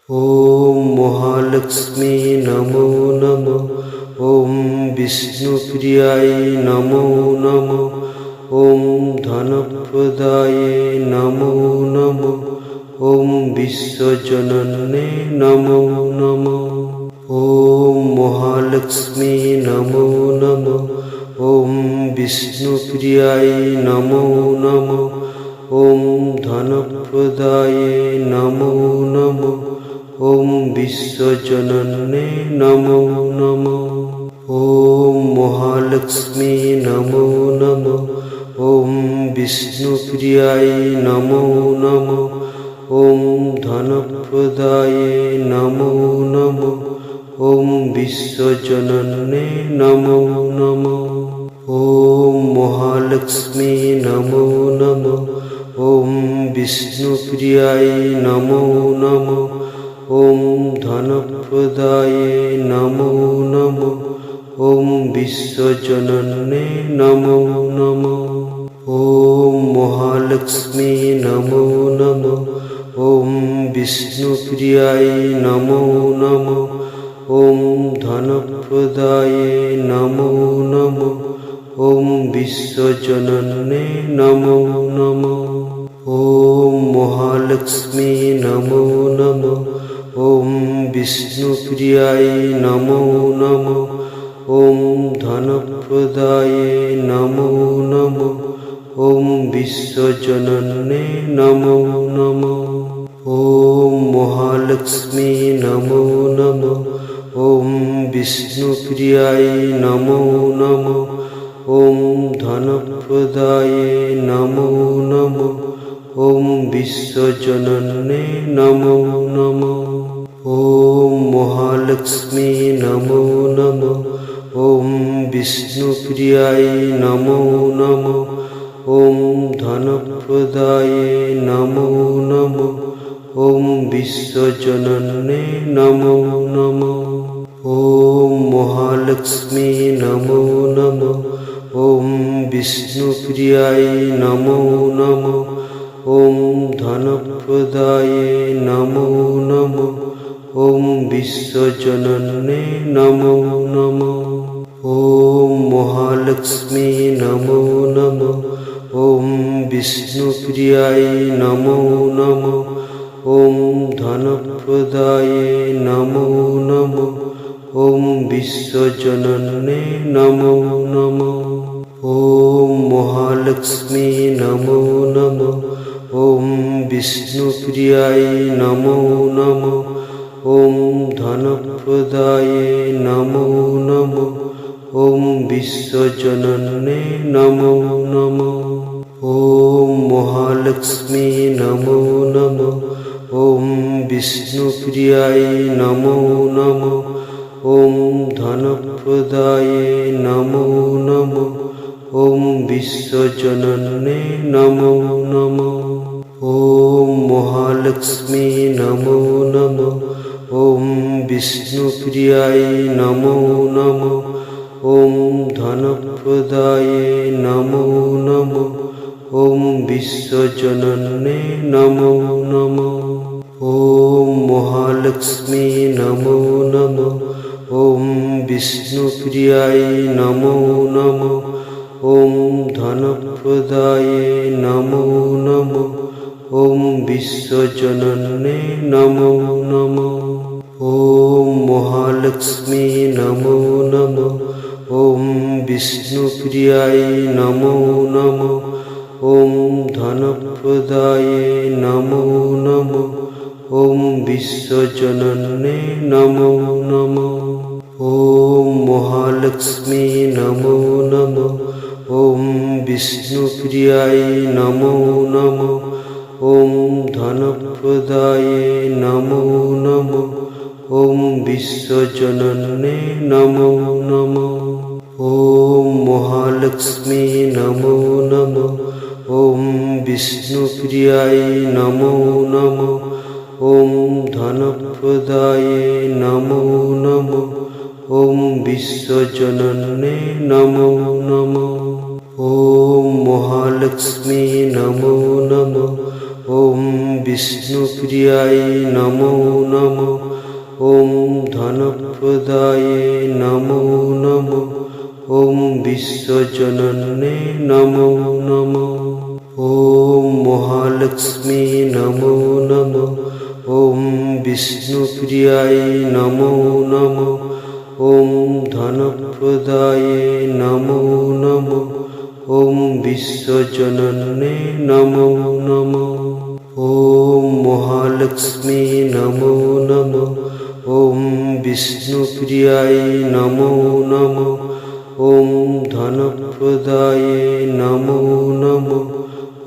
ওম মহালক্ষ্মী নমো নমঃ। ওম বিষ্ণুপ্রিয়ায় নমো নমঃ। ওম ধনপ্রদায়ে নমো নমঃ। ওম বিশ্বজনন্যে নমো নমঃ। ওম মহালক্ষ্মী নমো নমঃ। ওম বিষ্ণুপ্রিয়ায় নমো নমঃ। ওম ধনপ্রদায়ে নমো নমঃ। ওম বিশ্বজনন্যে নমো নমঃ। ওম মহালক্ষ্মী নমো নমঃ। ওম বিষ্ণুপ্রিয়ায় নমো নমঃ। ওম ধনপ্রদায়ে নমো নমঃ। ওম বিশ্বজনন্যে নমো নমঃ। ওম মহালক্ষ্মী নমো নমঃ। ওম বিষ্ণুপ্রিয়ায় নমো নমঃ। ওম ধনপ্রদায়ে নমো নমঃ। ওম বিশ্বজনন্যে নমো নমঃ। ওম মহালক্ষ্মী নমো নমঃ। ওম বিষ্ণুপ্রিয়ায় নমো নমঃ। ওম ধনপ্রদায়ে নমো নমঃ। ওম বিশ্বজনন্যে নমো নমঃ। ওম মহালক্ষ্মী নমো নমঃ। ওম বিষ্ণুপ্রিয়ায় নমো নমঃ। ওম ধনপ্রদায়ে নমো নমঃ। ওম বিশ্বজনন্যে নমো নমঃ। ওম মহালক্ষ্মী নমো নমঃ। ওম বিষ্ণুপ্রিয়ায় নমো নমঃ। ওম ধনপ্রদায়ে নমো নমঃ। ওম বিশ্বজনন্যে নমো নমঃ। ওম মহালক্ষ্মী নমো নমঃ। ওম বিষ্ণুপ্রিয়ায় নমো নমঃ। ওম ধনপ্রদায়ে নমো নমঃ। ওম বিশ্বজনন্যে নমো নমঃ। ওম মহালক্ষ্মী নমো নমঃ। ওম বিষ্ণুপ্রিয়ায় নমো নমঃ। ওম ধনপ্রদায়ে নমো নমঃ। ওম বিশ্বজনন্যে নমো নমঃ। ওম মহালক্ষ্মী নমো নমঃ। ওম বিষ্ণুপ্রিয়ায় নমো নমঃ। ওম ধনপ্রদায়ে নমো নমঃ। ওম বিশ্বজনন্যে নমো নমঃ। ওম মহালক্ষ্মী নমো নমঃ। ওম বিষ্ণুপ্রিয়ায় নমো নমঃ। ওম ধনপ্রদায়ে নমো নমঃ। ওম বিশ্বজনন্যে নমো নমঃ। ওম মহালক্ষ্মী নমো নমঃ। ওম বিষ্ণুপ্রিয়ায় নমো নমঃ। ওম ধনপ্রদায়ে নমো নমঃ। ওম বিশ্বজনন্যে নমো নমঃ। ওম মহালক্ষ্মী নমো নমঃ। ওম বিষ্ণুপ্রিয়ায় নমো নমঃ। ওম ধনপ্রদায়ে নমো নমঃ। ওম বিশ্বজনন্যে নমো নমঃ। ওম মহালক্ষ্মী নমো নমঃ। ওম বিষ্ণুপ্রিয়ায় নমো নমঃ। ওম ধনপ্রদায়ে নমো নমঃ। ওম বিশ্বজনন্যে নমো নমঃ। ওম মহালক্ষ্মী নমো নমঃ। ওম বিষ্ণুপ্রিয়ায় নমো নমঃ। ওম ধনপ্রদায়ে নমো নমঃ। ওম বিশ্বজনন্যে নমো নমঃ। ওম মহালক্ষ্মী নমো নমঃ। ওম বিষ্ণুপ্রিয়ায় নমো নমঃ। ওম ধনপ্রদায়ে নমো নমঃ। ওম বিশ্বজনন্যে নমো নমঃ। ওম মহালক্ষ্মী নমো নমঃ। ওম বিষ্ণুপ্রিয়ায় নমো নমঃ। ওম ধনপ্রদায়ে নমো নমঃ। ওম বিশ্বজনন্যে নমো নমঃ। ওম মহালক্ষ্মী নমো নমঃ। ওম বিষ্ণুপ্রিয়ায় নমো নমঃ। ওম ধনপ্রদায়ে নমো নমঃ। ওম বিশ্বজনন্যে নমো নমঃ। ওম মহালক্ষ্মী নমো নমঃ। ওম বিষ্ণুপ্রিয়ায় নমো নমঃ। ওম ধনপ্রদায়ে নমো নমঃ। ওম বিশ্বজনন্যে নমো নমঃ। ওম মহালক্ষ্মী নমো নমঃ। ওম বিষ্ণুপ্রিয়ায় নমো নমঃ। ওম ধনপ্রদায়ে নমো নমঃ।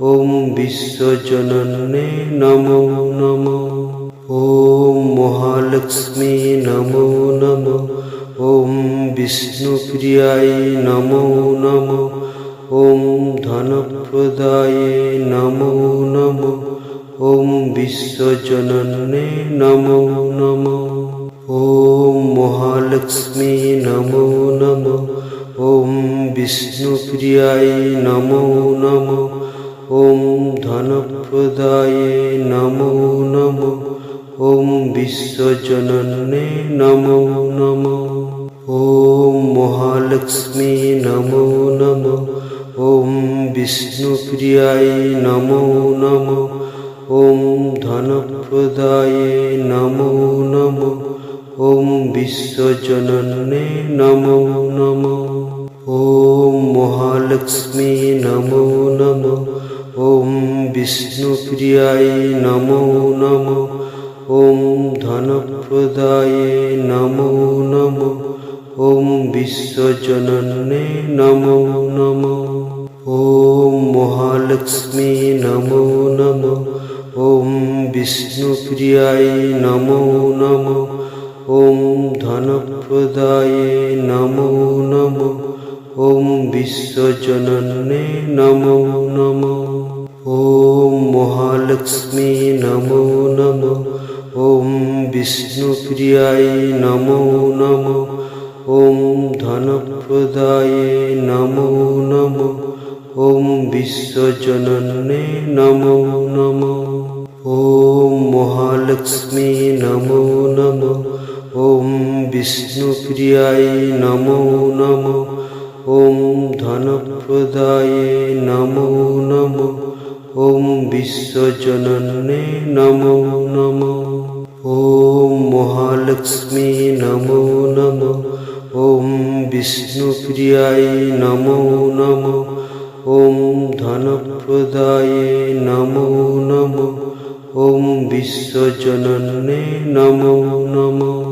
ওম বিশ্বজনন্যে নমো নমঃ। ওম মহালক্ষ্মী নমো নমঃ। ওম বিষ্ণুপ্রিয়ায় নমো নমঃ। ওম ধনপ্রদায়ে নমো নমঃ। ওম বিশ্বজনন্যে নমো নমঃ। ওম মহালক্ষ্মী নমো নমঃ। ওম বিষ্ণুপ্রিয়ায় নমো নমঃ। ওম ধনপ্রদায়ে নমো নমঃ। ওম বিশ্বজনন্যে নমো নমঃ। ওম মহালক্ষ্মী নমো নমঃ। ওম বিষ্ণুপ্রিয়ায় নমো নমঃ। ওম ধনপ্রদায়ে নমো নমঃ। ওম বিশ্বজনন্যে নমো নমঃ। ওম মহালক্ষ্মী নমো নমঃ। ওম বিষ্ণুপ্রিয়ায় নমো নমঃ। ওম ধনপ্রদায়ে নমো নমঃ। ওম বিশ্বজনন্যে নমো নমঃ। ওম মহালক্ষ্মী নমো নমঃ। ওম বিষ্ণুপ্রিয়ায় নমো নমঃ। ওম ধনপ্রদায়ে নমো নমঃ। ওম বিশ্বজনন্যে নমো নমঃ। ওম মহালক্ষ্মী নমো নমঃ। ওম বিষ্ণুপ্রিয়ায় নমো নমঃ। ওম ধনপ্রদায়ে নমো নমঃ। ওম বিশ্বজনন্যে নমো নমঃ। ওম মহালক্ষ্মী নমো নমঃ। ওম বিষ্ণুপ্রিয়ায় নমো নমঃ। ওম ধনপ্রদায়ে নমো নমঃ। ওম বিশ্বজনন্যে নমো নমঃ। ওম মহালক্ষ্মী নমো নমঃ। ওম বিষ্ণুপ্রিয়ায় নমো নমঃ। ওম ধনপ্রদায়ে নমো নমঃ। ওম বিশ্বজনন্যে নমো নমঃ।